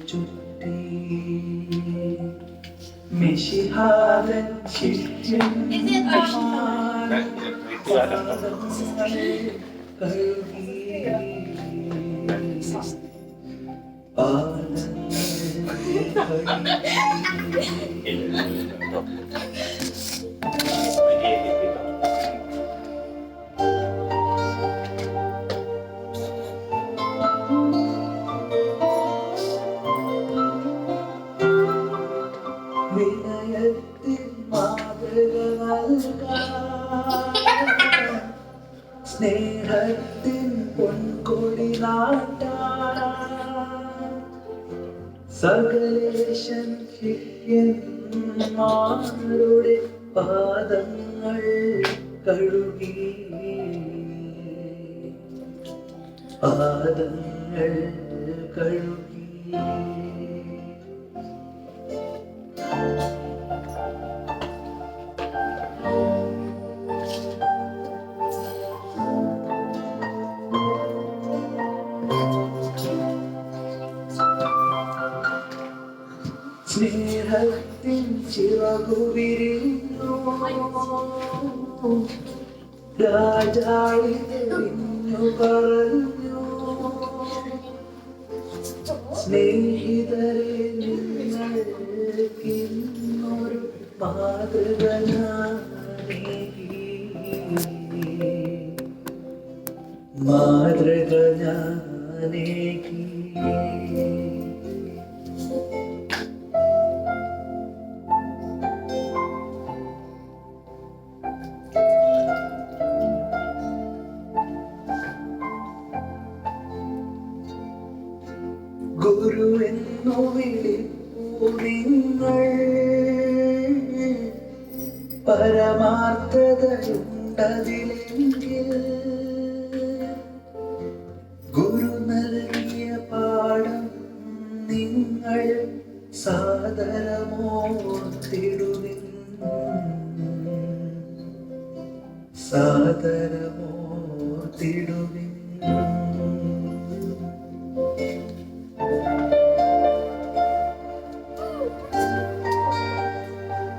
ചുറ്റി മിശിഹാരൻ ശിഷ്യൻ വിനയത്തിൻ മാതൃക നൽകാൻ സ്നേഹത്തിൻ പൊൻകൊടി നാട്ടാൻ സകലേശൻ ശിഷ്യന്മാരുടെ പാദങ്ങൾ കഴുകി പാദങ്ങൾ കഴുകി സ്നേഹത്തിൻ ചിറകു വിരിഞ്ഞു രാജാളി തെളിഞ്ഞു പറഞ്ഞു സ്നേഹിതരെ നിങ്ങൾക്കിന്നൊരു മാതൃക മാതൃക ഞാനേകി ഗുരു എന്നു വിളിപ്പൂ നിങ്ങൾ പരമാർത്ഥതയുണ്ടതിലെങ്കിൽ ഗുരു നൽകിയ പാഠം നിങ്ങൾ സാദരമോർത്തിടുവിൻ സാദരമോർത്തിടുവിൻ